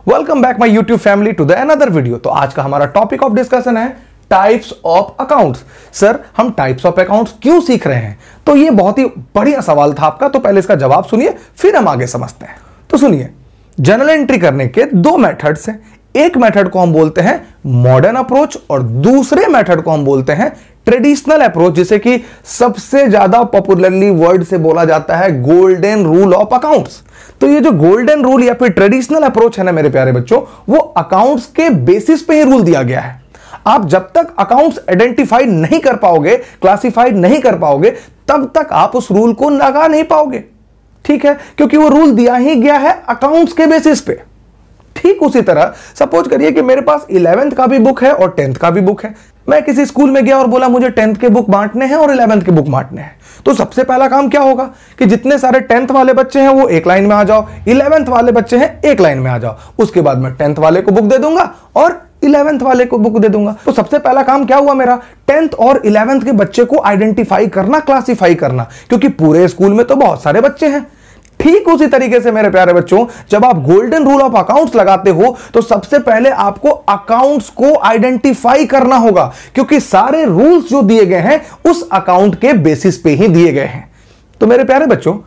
Welcome back my YouTube family to the another video. तो आज का हमारा टॉपिक ऑफ डिस्कशन है टाइप्स ऑफ अकाउंट्स। सर हम टाइप्स ऑफ अकाउंट्स क्यों सीख रहे हैं? तो ये बहुत ही बढ़िया सवाल था आपका, तो पहले इसका जवाब सुनिए फिर हम आगे समझते हैं। तो सुनिए, जर्नल एंट्री करने के दो मेथड्स हैं। एक मेथड को हम बोलते हैं मॉडर्न अप्रोच और दूसरे मेथड को हम बोलते हैं ट्रेडिशनल अप्रोच, जिसे कि सबसे ज्यादा पॉपुलरली वर्ड से बोला जाता है गोल्डन रूल ऑफ अकाउंट्स। तो ये जो गोल्डन रूल या फिर ट्रेडिशनल अप्रोच है ना मेरे प्यारे बच्चों, वो अकाउंट्स के बेसिस पे ही रूल दिया गया है। आप जब तक अकाउंट्स आइडेंटिफाई नहीं कर पाओगे, क्लासिफाई नहीं कर पाओगे, तब तक आप उस रूल को लगा नहीं पाओगे। ठीक है, क्योंकि वो रूल दिया ही गया है अकाउंट्स के बेसिस पे। ठीक उसी तरह सपोज करिए कि मेरे पास 11th का भी बुक है और 10th का भी बुक है। मैं किसी स्कूल में गया और बोला मुझे 10th के बुक बांटने हैं और 11th के बुक बांटने हैं। तो सबसे पहला काम क्या होगा कि जितने सारे 10th वाले बच्चे हैं वो एक लाइन में आ जाओ, 11th वाले बच्चे हैं एक लाइन में आ जाओ। उसके बाद मैं 10th वाले को बुक दे दूंगा और 11th वाले को बुक दे दूंगा। तो सबसे पहला काम क्या हुआ मेरा? 10th और 11th के बच्चे को आइडेंटिफाई करना, क्लासिफाई करना, क्योंकि पूरे स्कूल में तो बहुत सारे बच्चे हैं। ठीक उसी तरीके से मेरे प्यारे बच्चों, जब आप गोल्डन रूल ऑफ अकाउंट्स लगाते हो तो सबसे पहले आपको अकाउंट्स को आइडेंटिफाई करना होगा, क्योंकि सारे रूल्स जो दिए गए हैं उस अकाउंट के बेसिस पे ही दिए गए हैं। तो मेरे प्यारे बच्चों,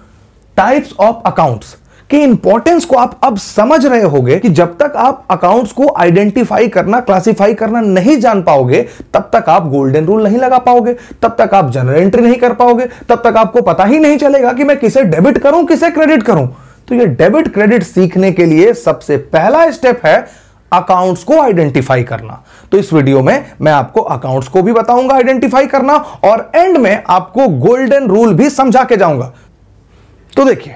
टाइप्स ऑफ अकाउंट्स की इंपॉर्टेंस को आप अब समझ रहे होंगे कि जब तक आप अकाउंट्स को आइडेंटिफाई करना, क्लासिफाई करना नहीं जान पाओगे, तब तक आप गोल्डन रूल नहीं लगा पाओगे, तब तक आप जर्नल एंट्री नहीं कर पाओगे, तब तक आपको पता ही नहीं चलेगा कि मैं किसे डेबिट करूं, किसे क्रेडिट करूं। तो ये डेबिट क्रेडिट सीखने के लिए सबसे पहला स्टेप है अकाउंट्स को आइडेंटिफाई करना। तो इस वीडियो में मैं आपको अकाउंट्स को भी बताऊंगा आइडेंटिफाई करना, और एंड में आपको गोल्डन रूल भी समझा के जाऊंगा। तो देखिए,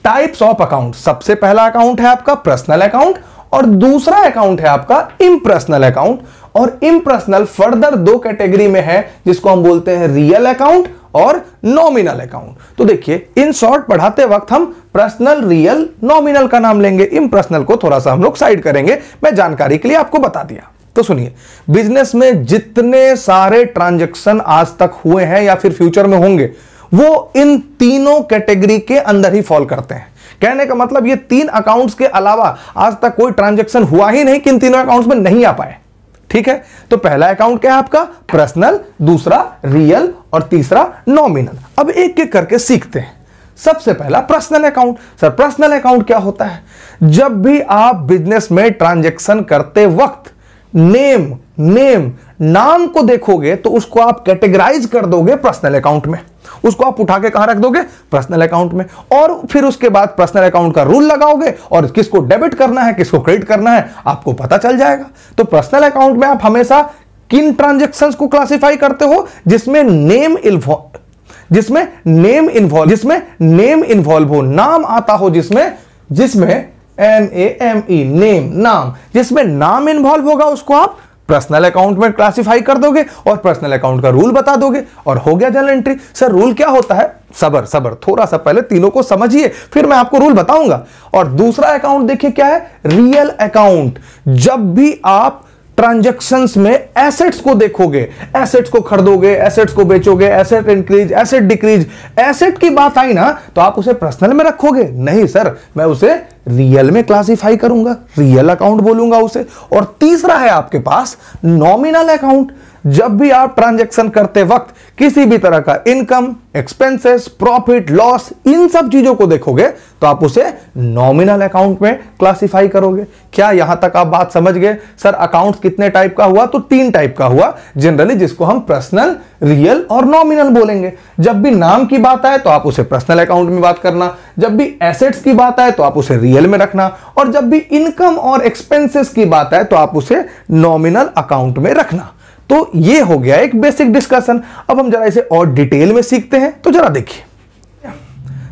टाइप्स ऑफ अकाउंट, सबसे पहला अकाउंट है आपका पर्सनल अकाउंट और दूसरा अकाउंट है आपका इम्पर्सनल अकाउंट। और इम्पर्सनल फर्दर दो कैटेगरी में है, जिसको हम बोलते हैं रियल अकाउंट और नॉमिनल अकाउंट। तो देखिए, इन शॉर्ट पढ़ाते वक्त हम पर्सनल, रियल, नॉमिनल का नाम लेंगे, इम्पर्सनल को थोड़ा सा हम लोग साइड करेंगे। मैं जानकारी के लिए आपको बता दिया। तो सुनिए, बिजनेस में जितने सारे ट्रांजैक्शन आज तक हुए हैं या फिर फ्यूचर में होंगे, वो इन तीनों कैटेगरी के अंदर ही फॉल करते हैं। कहने का मतलब ये तीन अकाउंट्स के अलावा आज तक कोई ट्रांजैक्शन हुआ ही नहीं कि इन तीनों अकाउंट्स में नहीं आ पाए। ठीक है, तो पहला अकाउंट क्या है आपका? पर्सनल, दूसरा रियल और तीसरा नॉमिनल। अब एक एक करके सीखते हैं। सबसे पहला personal account. Sir personal account क्या होता है? जब भी आप बिजनेस में ट्रांजैक्शन करते वक्त नाम को देखोगे तो उसको आप कैटेगराइज कर दोगे पर्सनल अकाउंट में, उसको आप उठा के कहां रख दोगे? पर्सनल अकाउंट में। और फिर उसके बाद पर्सनल अकाउंट का रूल लगाओगे और किसको डेबिट करना है, किसको क्रेडिट करना है, आपको पता चल जाएगा। तो पर्सनल अकाउंट में आप हमेशा किन ट्रांजैक्शंस को क्लासिफाई करते हो? जिसमें नेम इन्वॉल्व हो, नाम आता हो, जिसमें NAME, नेम, नाम, जिसमें नाम इन्वॉल्व होगा उसको आप पर्सनल अकाउंट में क्लासिफाई कर दोगे और पर्सनल अकाउंट का रूल बता दोगे और हो गया जर्नल एंट्री। सर रूल क्या होता है? सबर थोड़ा सा पहले तीनों को समझिए, फिर मैं आपको रूल बताऊंगा। और दूसरा अकाउंट देखिए क्या है? Real account. जब भी आप ट्रांजैक्शंस में एसेट्स को देखोगे, एसेट्स को खरीदोगे, एसेट्स को बेचोगे, asset increase, asset decrease, asset की बात आई ना तो आप उसे पर्सनल में रखोगे? नहीं सर, मैं उसे रियल में क्लासिफाई करूंगा, रियल अकाउंट बोलूंगा उसे। और तीसरा है आपके पास नॉमिनल अकाउंट। जब भी आप ट्रांजैक्शन करते वक्त किसी भी तरह का इनकम, एक्सपेंसेस, प्रॉफिट, लॉस, इन सब चीजों को देखोगे तो आप उसे नॉमिनल अकाउंट में क्लासिफाई करोगे। क्या यहां तक आप बात समझ गए? सर अकाउंट कितने टाइप का हुआ? तो 3 टाइप का हुआ जनरली, जिसको हम पर्सनल, रियल और नॉमिनल बोलेंगे। जब भी नाम की बात आए तो आप उसे पर्सनल अकाउंट में बात करना, जब भी एसेट्स की बात आए तो आप उसे रियल में रखना, और जब भी इनकम और एक्सपेंसेस की बात आए तो आप उसे नॉमिनल अकाउंट में रखना। तो ये हो गया एक बेसिक डिस्कशन। अब हम जरा इसे और डिटेल में सीखते हैं। तो जरा देखिए,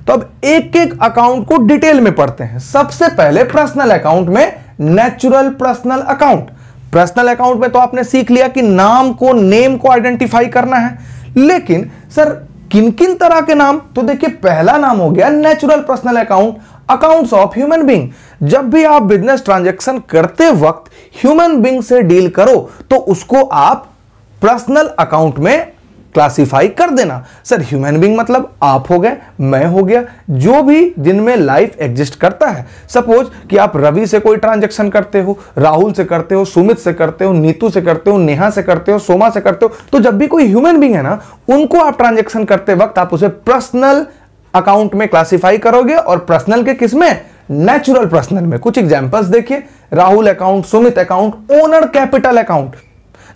तो अब एक एक अकाउंट को डिटेल में पढ़ते हैं। सबसे पहले पर्सनल अकाउंट में natural personal account. Personal account में तो आपने सीख लिया कि नेम को आइडेंटिफाई करना है, लेकिन सर किन किन तरह के नाम? तो देखिए, पहला नाम हो गया natural personal account, accounts of human being. जब भी आप बिजनेस ट्रांजैक्शन करते वक्त ह्यूमन बीइंग से डील करो तो उसको आप पर्सनल अकाउंट में क्लासिफाई कर देना। सर ह्यूमन बीइंग मतलब आप हो गए, मैं हो गया, जो भी जिनमें लाइफ एग्जिस्ट करता है। सपोज कि आप रवि से कोई ट्रांजैक्शन करते हो, राहुल से करते हो, सुमित से करते हो, नीतू से करते हो, नेहा से करते हो, सोमा से करते हो, तो जब भी कोई ह्यूमन बीइंग है ना, उनको आप ट्रांजैक्शन करते वक्त आप उसे पर्सनल अकाउंट में क्लासिफाई करोगे। और पर्सनल के किसमें? नेचुरल पर्सनल में। कुछ एग्जांपल्स देखिए, Rahul account, Sumit account, owner capital account.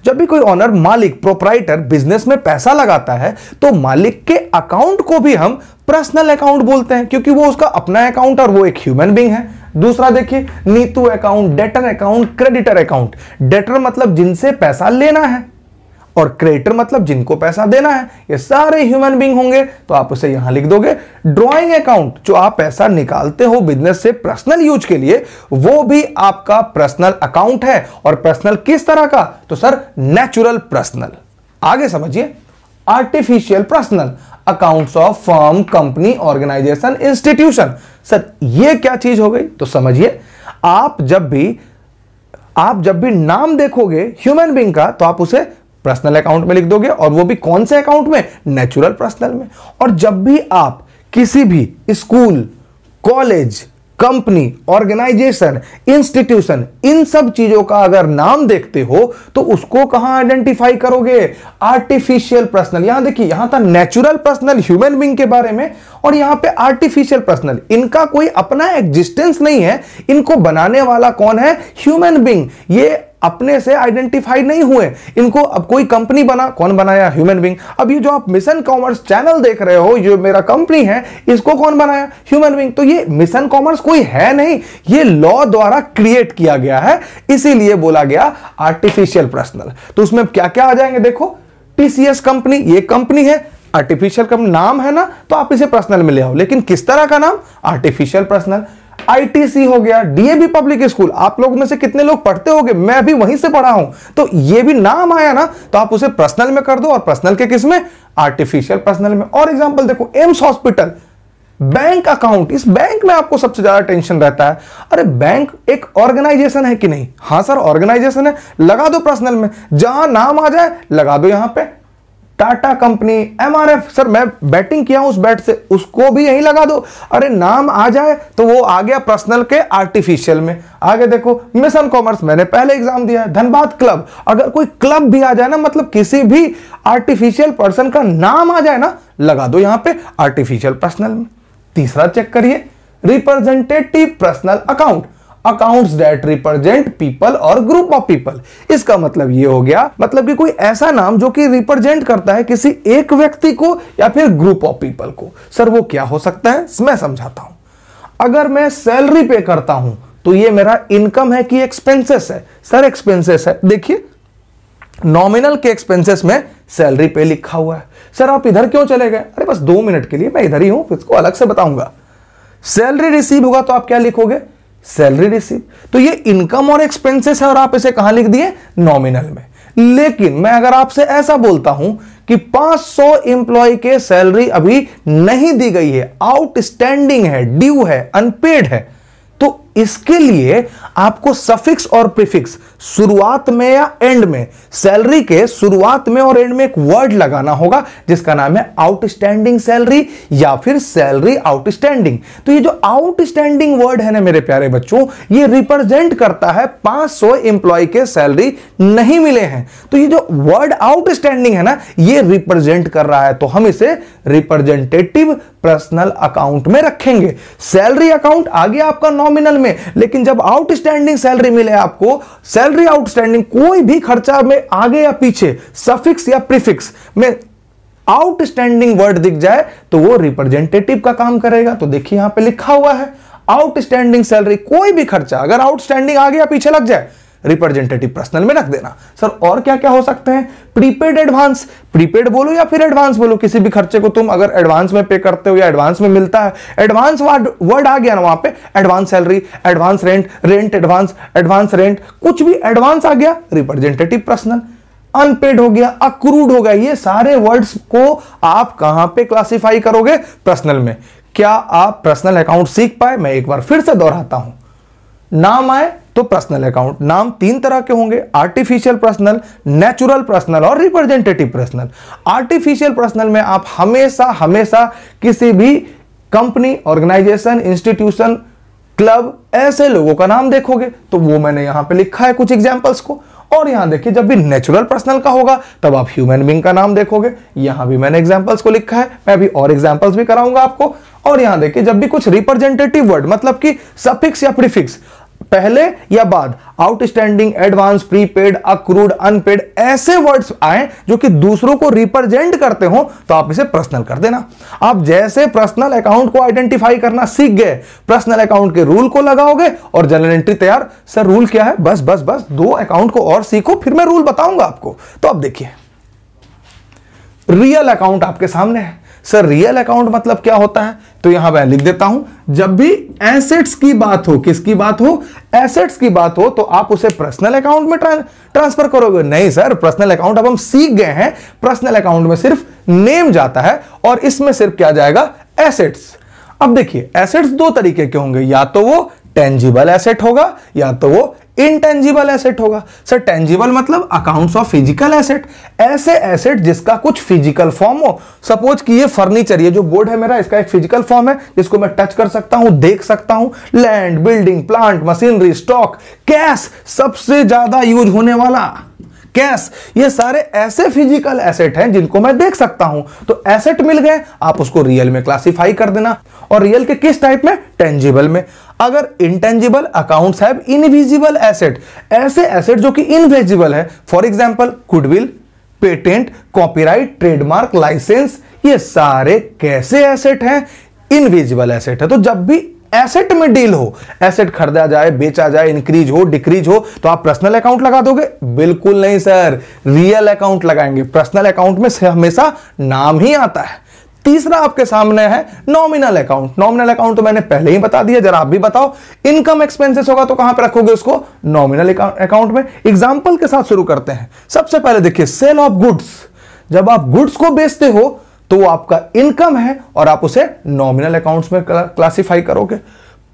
जब भी कोई ओनर, मालिक, प्रोप्राइटर बिजनेस में पैसा लगाता है तो मालिक के अकाउंट को भी हम पर्सनल अकाउंट बोलते हैं, क्योंकि वो उसका अपना अकाउंट और वो एक ह्यूमन बीइंग है। दूसरा देखिए, Neetu account, debtor account, creditor account. Debtor मतलब जिनसे पैसा लेना है और क्रेडिटर मतलब जिनको पैसा देना है। ये सारे ह्यूमन बीइंग होंगे, तो आप उसे यहां लिख दोगे। ड्रॉइंग अकाउंट, जो आप पैसा निकालते हो बिजनेस से पर्सनल यूज के लिए, वो भी आपका पर्सनल अकाउंट है। और पर्सनल किस तरह का? तो सर नेचुरल पर्सनल। आगे समझिए, artificial personal, accounts of firm, company, organisation, institution. Sir ये क्या चीज हो गई? तो समझिए, आप जब भी नाम देखोगे ह्यूमन बीइंग का, तो आप उसे पर्सनल अकाउंट में लिख दोगे, और वो भी कौन से अकाउंट में? नेचुरल पर्सनल में। और जब भी आप किसी भी school, college, company, organisation, institution, इन सब चीजों का अगर नाम देखते हो तो उसको कहां आइडेंटिफाई करोगे? Artificial personal. यहां देखिए, यहां था नेचुरल पर्सनल ह्यूमन बीइंग के बारे में, और यहां पे आर्टिफिशियल पर्सनल। इनका कोई अपना एग्जिस्टेंस नहीं है, इनको बनाने वाला कौन है? Human being. ये अपने से आइडेंटिफाई नहीं हुए, इनको अब कोई कंपनी बना, कौन बनाया? Human being. अब ये जो आप मिशन कॉमर्स चैनल देख रहे हो, जो मेरा कंपनी है, इसको कौन बनाया? Human being. तो ये मिशन कॉमर्स कोई है नहीं, ये लॉ द्वारा क्रिएट किया गया है, इसीलिए बोला गया आर्टिफिशियल पर्सनल। तो उसमें क्या क्या आ जाएंगे? देखो, टीसीएस कंपनी, ये कंपनी है, आर्टिफिशियल कंपनी नाम है ना, तो आप इसे पर्सनल में ले आओ, लेकिन किस तरह का नाम? Artificial personal. आईटीसी हो गया, डीएवी पब्लिक स्कूल, आप लोग में से कितने लोग पढ़ते होंगे? मैं भी वहीं से पढ़ा हूं, तो ये भी नाम आया ना, तो आप उसे पर्सनल में कर दो, और पर्सनल के किसमें? आर्टिफिशियल पर्सनल में। और एग्जांपल देखो, एम्स हॉस्पिटल। बैंक अकाउंट, इस बैंक में आपको सबसे ज्यादा टेंशन रहता है, अरे बैंक एक ऑर्गेनाइजेशन है कि नहीं? हां सर ऑर्गेनाइजेशन है, लगा दो पर्सनल में, जहां नाम आ जाए लगा दो यहां पे। टाटा कंपनी, एमआरएफ, सर मैं बैटिंग किया हूं उस बैट से, उसको भी यहीं लगा दो। अरे नाम आ जाए तो वो आ गया पर्सनल के आर्टिफिशियल में। आगे देखो, मिशन कॉमर्स, मैंने पहले एग्जाम दिया है। धनबाद क्लब, अगर कोई क्लब भी आ जाए ना, मतलब किसी भी आर्टिफिशियल पर्सन का नाम आ जाए ना, लगा दो यहां पे आर्टिफिशियल पर्सनल में। तीसरा चेक करिए, representative personal account, accounts that represent people और ग्रुप ऑफ पीपल। इसका मतलब ये हो गया, मतलब कि कोई ऐसा नाम जो कि रिप्रेजेंट करता है किसी एक व्यक्ति को या फिर ग्रुप ऑफ पीपल को। सर वो क्या हो सकता है? मैं समझाता हूं। अगर मैं सैलरी पे करता हूं तो ये मेरा इनकम है कि एक्सपेंसेस है? सर एक्सपेंसेस है। देखिए, नॉमिनल के एक्सपेंसेस में सैलरी पे लिखा हुआ है। सर आप इधर क्यों चले गए? अरे बस 2 मिनट के लिए, मैं इधर ही हूं, इसको अलग से बताऊंगा। सैलरी रिसीव होगा तो आप क्या लिखोगे? Salary receive. तो ये इनकम और एक्सपेंसेस है, और आप इसे कहां लिख दिए? नॉमिनल में। लेकिन मैं अगर आपसे ऐसा बोलता हूं कि 500 एम्प्लॉय के सैलरी अभी नहीं दी गई है, आउटस्टैंडिंग है, ड्यू है, अनपेड है, तो इसके लिए आपको सफिक्स और प्रीफिक्स शुरुआत में या एंड में, सैलरी के शुरुआत में और एंड में एक वर्ड लगाना होगा जिसका नाम है आउटस्टैंडिंग सैलरी या फिर सैलरी आउटस्टैंडिंग। तो ये जो आउटस्टैंडिंग वर्ड है ना मेरे प्यारे बच्चों, ये रिप्रेजेंट करता है 500 एम्प्लॉय के सैलरी नहीं मिले हैं। तो ये जो वर्ड आउटस्टैंडिंग है ना, ये रिप्रेजेंट कर रहा है, तो हम इसे रिप्रेजेंटेटिव पर्सनल अकाउंट में रखेंगे। सैलरी अकाउंट आ गया आपका नॉमिनल में, लेकिन जब आउटस्टैंडिंग सैलरी मिले आपको, सैलरी आउटस्टैंडिंग, कोई भी खर्चा में आगे या पीछे सफिक्स या प्रीफिक्स में आउटस्टैंडिंग वर्ड दिख जाए तो वो रिप्रेजेंटेटिव का काम करेगा। तो देखिए यहां पे लिखा हुआ है आउटस्टैंडिंग सैलरी, कोई भी खर्चा अगर आउटस्टैंडिंग आगे या पीछे लग जाए रिप्रेजेंटेटिव पर्सनल में रख देना। सर और क्या क्या हो सकते हैं? प्रीपेड एडवांस, प्रीपेड बोलो या फिर एडवांस बोलो, किसी भी खर्चे को तुम अगर एडवांस में पे करते हो या एडवांस में मिलता है, एडवांस वर्ड आ गया ना वहां पे, advance salary, advance rent, rent advance, advance rent, कुछ भी एडवांस आ गया रिप्रेजेंटेटिव पर्सनल। अनपेड हो गया, अक्रूड हो गया, ये सारे वर्ड्स को आप कहां पे क्लासिफाई करोगे? पर्सनल में। क्या आप पर्सनल अकाउंट सीख पाए? मैं एक बार फिर से दोहराता हूं, नाम आए तो पर्सनल अकाउंट। नाम तीन तरह के होंगे, आर्टिफिशियल पर्सनल, नेचुरल पर्सनल और रिप्रेजेंटेटिव पर्सनल। आर्टिफिशियल पर्सनल में आप हमेशा हमेशा किसी भी कंपनी, ऑर्गेनाइजेशन, इंस्टीट्यूशन, क्लब, ऐसे लोगों का नाम देखोगे। तो वो मैंने यहां पे लिखा है कुछ एग्जांपल्स को। और यहां देखिए जब भी नेचुरल पर्सनल का होगा तब आप ह्यूमन बीइंग का नाम देखोगे। यहां भी मैंने एग्जांपल्स को लिखा है, मैं अभी और एग्जांपल्स भी कराऊंगा आपको। और यहां देखिए जब भी कुछ रिप्रेजेंटेटिव वर्ड मतलब कि सफिक्स या प्रीफिक्स पहले या बाद, outstanding, advance, prepaid, accrued, unpaid, ऐसे वर्ड्स आए जो कि दूसरों को रिप्रेजेंट करते हो तो आप इसे पर्सनल कर देना। आप जैसे पर्सनल अकाउंट को आइडेंटिफाई करना सीख गए, पर्सनल अकाउंट के रूल को लगाओगे और जनरल एंट्री तैयार। सर रूल क्या है? बस बस बस 2 अकाउंट को और सीखो, फिर मैं रूल बताऊंगा आपको। तो अब देखिए, रियल अकाउंट आपके सामने है। सर रियल अकाउंट मतलब क्या होता है? तो यहां मैं लिख देता हूं, जब भी एसेट्स की बात हो, किसकी बात हो? एसेट्स की बात हो, तो आप उसे पर्सनल अकाउंट में ट्रांसफर करोगे। नहीं सर, पर्सनल अकाउंट अब हम सीख गए हैं, पर्सनल अकाउंट में सिर्फ नेम जाता है और इसमें सिर्फ क्या जाएगा? एसेट्स। अब देखिए एसेट्स 2 तरीके के होंगे, या तो वो टेंजिबल एसेट होगा या तो वो इंटेंजिबल एसेट होगा। सर टेंजिबल मतलब अकाउंट्स ऑफ फिजिकल एसेट, ऐसे एसेट जिसका कुछ फिजिकल फॉर्म हो। सपोज कि ये फर्नीचर, ये जो बोर्ड है मेरा, इसका एक फिजिकल फॉर्म है जिसको मैं टच कर सकता हूं, देख सकता हूं। Land, building, plant, machinery, stock, cash, सबसे ज्यादा यूज होने वाला कैश, ये सारे ऐसे फिजिकल एसेट हैं जिनको मैं देख सकता हूं। तो एसेट मिल गए, आप उसको रियल में क्लासिफाई कर देना। और रियल के किस टाइप में? टेंजिबल में। अगर intangible, accounts have invisible asset, ऐसे एसेट जो कि इनविजिबल है। For example goodwill, patent, copyright, trademark, licence, ये सारे कैसे एसेट हैं? इनविजिबल एसेट है। तो जब भी एसेट में डील हो, एसेट खरीदा जाए, बेचा जाए, इंक्रीज हो, डिक्रीज हो, तो आप पर्सनल अकाउंट लगा दोगे? बिल्कुल नहीं सर, रियल अकाउंट लगाएंगे। पर्सनल अकाउंट में हमेशा नाम ही आता है। तीसरा आपके सामने है नॉमिनल अकाउंट। नॉमिनल अकाउंट तो मैंने पहले ही बता दिया, जरा आप भी बताओ। इनकम एक्सपेंसेस होगा तो कहां पे रखोगे उसको? नॉमिनल अकाउंट में। एग्जांपल के साथ शुरू करते हैं। सबसे पहले देखिए, सेल ऑफ गुड्स। जब आप गुड्स को बेचते हो तो वो आपका इनकम है और आप उसे नॉमिनल अकाउंट्स में क्लासिफाई करोगे।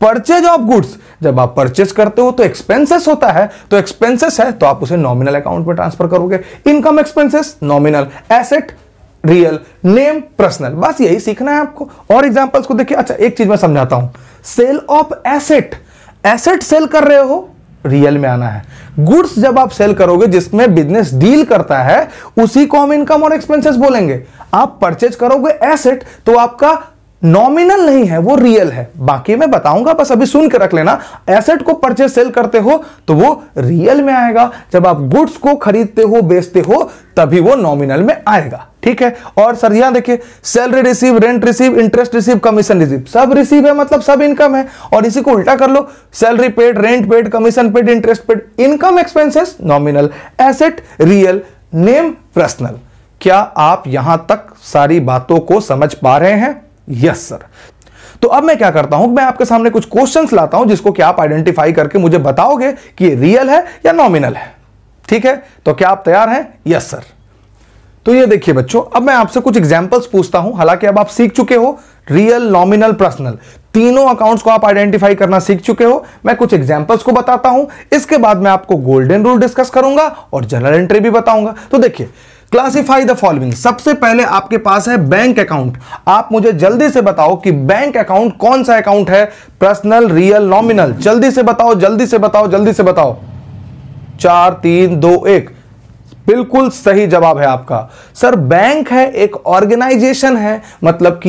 परचेज ऑफ गुड्स, जब आप परचेज करते हो तो एक्सपेंसेस होता है, तो एक्सपेंसेस है तो आप उसे नॉमिनल अकाउंट में ट्रांसफर करोगे। Income expenses nominal, asset real, name personal. बस यही सीखना है आपको। और एग्जांपल्स को देखिए। अच्छा एक चीज मैं समझाता हूं, sale of asset, asset sale कर रहे हो, रियल में आना है। गुड्स जब आप सेल करोगे जिसमें बिजनेस डील करता है, उसी को हम इनकम और एक्सपेंसेस बोलेंगे। आप परचेज करोगे एसेट तो आपका नॉमिनल नहीं है, वो रियल है। बाकी मैं बताऊंगा, बस अभी सुन के रख लेना। एसेट को परचेज सेल करते हो तो वो रियल में आएगा, जब आप गुड्स को खरीदते हो, बेचते हो, तभी वो नॉमिनल में आएगा। ठीक है। और सर यहां देखिए, salary receive, rent receive, interest receive, commission receive, सब रिसीव है मतलब सब इनकम है। और इसी को उल्टा कर लो, salary paid, rent paid, commission paid, interest paid. Income expenses nominal, asset real, name personal. क्या आप यहां तक सारी बातों को समझ पा रहे हैं? Yes sir. तो अब मैं क्या करता हूं, मैं आपके सामने कुछ क्वेश्चंस लाता हूं जिसको कि आप आइडेंटिफाई करके मुझे बताओगे कि ये रियल है या नॉमिनल है। ठीक है, तो क्या आप तैयार हैं? Yes sir. तो ये देखिए बच्चों, अब मैं आपसे कुछ एग्जांपल्स पूछता हूं। हालांकि अब आप सीख चुके हो रियल, नॉमिनल, पर्सनल, तीनों अकाउंट्स को आप आइडेंटिफाई करना सीख चुके हो। मैं कुछ एग्जांपल्स को बताता हूं, इसके बाद मैं आपको गोल्डन रूल डिस्कस करूंगा और जनरल एंट्री भी बताऊंगा। तो देखिए, क्लासिफाई द फॉलोइंग। सबसे पहले आपके पास है बैंक अकाउंट। आप मुझे जल्दी से बताओ कि बैंक अकाउंट कौन सा अकाउंट है? Personal, real, nominal? जल्दी से बताओ, जल्दी से बताओ, जल्दी से बताओ। 4 3 2 1, बिल्कुल सही जवाब है आपका। सर बैंक है, एक ऑर्गेनाइजेशन है, मतलब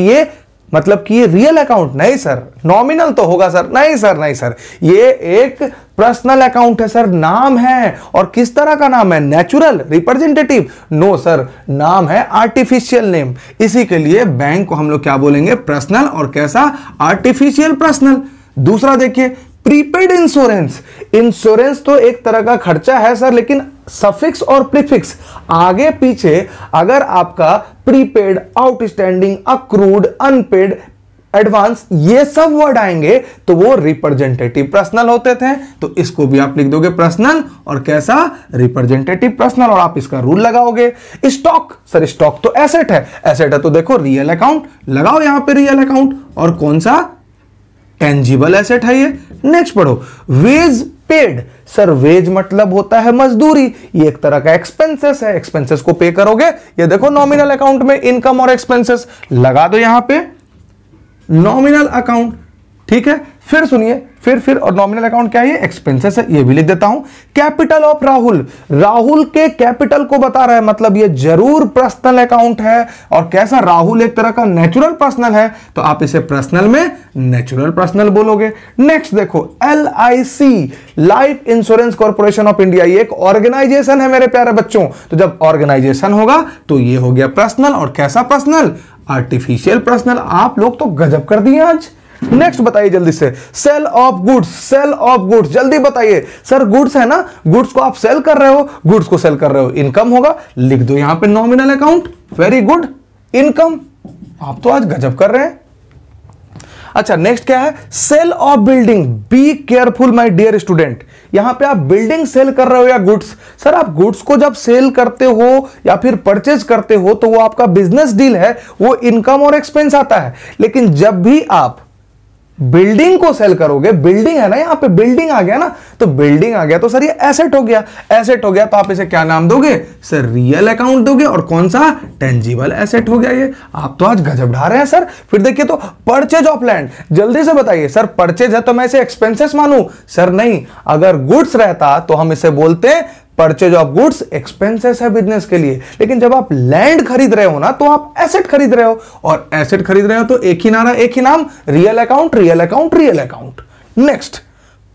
कि ये रियल अकाउंट नहीं सर। नॉमिनल तो होगा सर? नहीं सर, नहीं सर, ये एक पर्सनल अकाउंट है सर, नाम है। और किस तरह का नाम है? Natural, representative? नो सर, नाम है आर्टिफिशियल नेम। इसी के लिए बैंक को हम लोग क्या बोलेंगे? पर्सनल। और कैसा? Artificial personal. दूसरा देखिए, प्रीपेड इंश्योरेंस। इंश्योरेंस तो एक तरह का खर्चा है सर, लेकिन सफिक्स और प्रीफिक्स आगे पीछे अगर आपका prepaid, outstanding, accrued, unpaid, advance, ये सब वर्ड आएंगे तो वो रिप्रेजेंटेटिव पर्सनल होते थे। तो इसको भी आप लिख दोगे पर्सनल। और कैसा? Representative personal. और आप इसका रूल लगाओगे। स्टॉक, सर स्टॉक तो एसेट है, एसेट है तो देखो रियल अकाउंट लगाओ, यहां पे रियल अकाउंट। और कौन सा? टेंजिबल एसेट है ये, नेक्स्ट पढ़ो, वेज पेड। सर वेज मतलब होता है मजदूरी, ये एक तरह का एक्सपेंसेस है, एक्सपेंसेस को पे करोगे। ये देखो नॉमिनल अकाउंट में इनकम और एक्सपेंसेस लगा दो यहां पे नॉमिनल अकाउंट, ठीक है। फिर सुनिए, फिर और नॉमिनल अकाउंट क्या है, एक्सपेंसेस है, ये भी लिख देता हूं। कैपिटल ऑफ राहुल, राहुल के कैपिटल को बता रहा है, मतलब ये जरूर पर्सनल अकाउंट है। और कैसा, राहुल एक तरह का नेचुरल पर्सनल है, तो आप इसे पर्सनल में नेचुरल पर्सनल बोलोगे। नेक्स्ट देखो, LIC, life insurance corporation of India, ये एक ऑर्गेनाइजेशन है मेरे प्यारे बच्चों। तो जब ऑर्गेनाइजेशन होगा तो ये हो गया पर्सनल, और कैसा पर्सनल, आर्टिफिशियल पर्सनल। आप लोग तो गजब कर दिए आज। नेक्स्ट बताइए जल्दी से, sale of goods, sale of goods, जल्दी बताइए। सर गुड्स है ना, गुड्स को आप सेल कर रहे हो, गुड्स को सेल कर रहे हो, इनकम होगा, लिख दो यहां पे nominal account. Very good, income. आप तो आज गजब कर रहे हैं। अच्छा नेक्स्ट क्या है, sale of building. Be careful my dear student, यहां पे आप बिल्डिंग सेल कर रहे हो या गुड्स। सर आप गुड्स को जब सेल करते हो या फिर परचेज करते हो तो वो आपका बिजनेस डील है, वो इनकम और एक्सपेंस आता है। लेकिन जब भी आप बिल्डिंग को सेल करोगे, बिल्डिंग है ना, यहां पे बिल्डिंग आ गया ना, तो बिल्डिंग आ गया तो सर ये एसेट हो गया, एसेट हो गया तो आप इसे क्या नाम दोगे, सर रियल अकाउंट दोगे। और कौन सा, टेंजिबल एसेट हो गया ये। आप तो आज गजब ढा रहे हैं सर। फिर देखिए तो परचेज ऑफ लैंड, जल्दी से बताइए। सर परचेज है तो मैं इसे एक्सपेंसेस मानूं, सर नहीं, अगर गुड्स रहता तो हम इसे बोलते हैं परचेज ऑफ गुड्स, एक्सपेंसेस है बिजनेस के लिए। लेकिन जब आप लैंड खरीद रहे हो ना, तो आप एसेट खरीद रहे हो, और एसेट खरीद रहे हो तो एक ही नारा, एक ही नाम, real account, real account, real account. Next,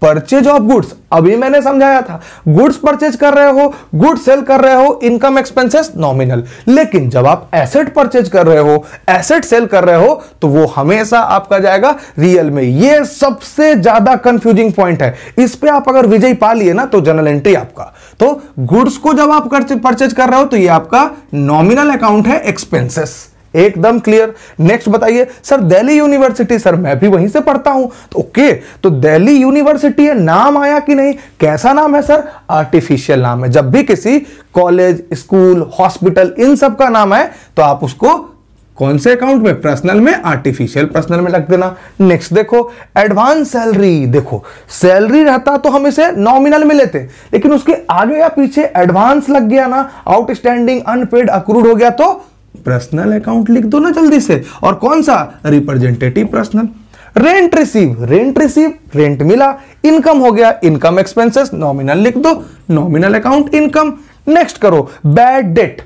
purchase of goods, अभी मैंने समझाया था, गुड्स परचेज कर रहे हो, गुड्स सेल कर रहे हो, इनकम एक्सपेंसेस नॉमिनल। लेकिन जब आप एसेट परचेज कर रहे हो, एसेट सेल कर रहे हो, तो वो हमेशा आपका जाएगा रियल में। ये सबसे ज्यादा कंफ्यूजिंग पॉइंट है, इस पे आप अगर विजय पा लिए ना तो जनरल एंट्री आपका। तो गुड्स को जब आप परचेज कर रहे हो तो ये आपका नॉमिनल अकाउंट है, एक्सपेंसेस। एकदम क्लियर। नेक्स्ट बताइए, सर दिल्ली यूनिवर्सिटी, सर मैं भी वहीं से पढ़ता हूं, तो ओके, तो दिल्ली यूनिवर्सिटी है, नाम आया कि नहीं, कैसा नाम है सर, आर्टिफिशियल नाम है। जब भी किसी कॉलेज, स्कूल, हॉस्पिटल, इन सब का नाम है तो आप उसको कौन से अकाउंट में, पर्सनल में, आर्टिफिशियल पर्सनल में रख देना। नेक्स्ट देखो, एडवांस सैलरी। देखो सैलरी रहता तो हम इसे नॉमिनल में लेते, लेकिन उसके आगे या पीछे एडवांस लग गया ना, आउटस्टैंडिंग, अनपेड, अक्रूड हो गया, तो पर्सनल अकाउंट लिख दो ना जल्दी से। और कौन सा, representative personal. Rent receive, rent receive, rent मिला, इनकम हो गया, इनकम एक्सपेंसेस, नॉमिनल लिख दो, नॉमिनल अकाउंट, इनकम। नेक्स्ट करो, बैड डेट।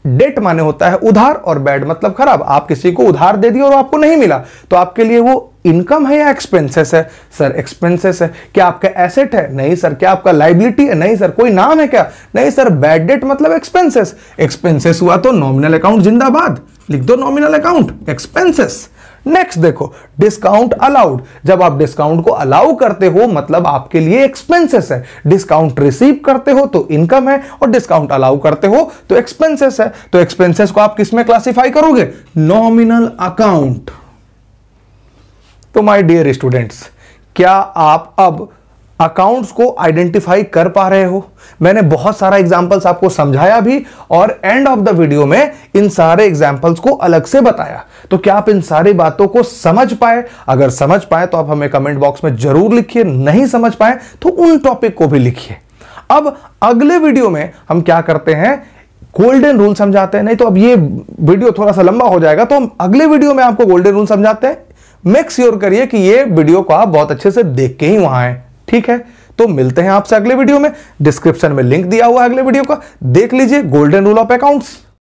डेट माने होता है उधार, और बैड मतलब खराब। आप किसी को उधार दे दिए और आपको नहीं मिला, तो आपके लिए वो इनकम है या एक्सपेंसेस है, सर एक्सपेंसेस है। क्या आपका एसेट है, नहीं सर। क्या आपका लाइबिलिटी है, नहीं सर। कोई नाम है क्या, नहीं सर। बैड डेट मतलब एक्सपेंसेस, एक्सपेंसेस हुआ तो नॉमिनल अकाउंट जिंदाबाद, लिख दो नॉमिनल अकाउंट, एक्सपेंसेस। नेक्स्ट देखो, डिस्काउंट अलाउड। जब आप डिस्काउंट को अलाउ करते हो मतलब आपके लिए एक्सपेंसेस है। डिस्काउंट रिसीव करते हो तो इनकम है, और डिस्काउंट अलाउ करते हो तो एक्सपेंसेस है। तो एक्सपेंसेस को आप किस में क्लासिफाई करोगे, नॉमिनल अकाउंट। तो माय डियर स्टूडेंट्स, क्या आप अब अकाउंट्स को आइडेंटिफाई कर पा रहे हो? मैंने बहुत सारा एग्जांपल्स आपको समझाया भी, और एंड ऑफ द वीडियो में इन सारे एग्जांपल्स को अलग से बताया। तो क्या आप इन सारी बातों को समझ पाए? अगर समझ पाए तो आप हमें कमेंट बॉक्स में जरूर लिखिए, नहीं समझ पाए तो उन टॉपिक को भी लिखिए। अब अगले वीडियो में हम क्या करते हैं, गोल्डन रूल समझाते हैं। नहीं तो अब ये वीडियो थोड़ा सा लंबा हो जाएगा, तो हम अगले वीडियो में आपको गोल्डन रूल समझाते हैं। मेक श्योर करिए कि ये वीडियो को आप बहुत अच्छे से देख के ही वहां आए, ठीक है? तो मिलते हैं आपसे अगले वीडियो में। डिस्क्रिप्शन में लिंक दिया हुआ है अगले वीडियो का, देख लीजिए, गोल्डन रूल ऑफ अकाउंट्स।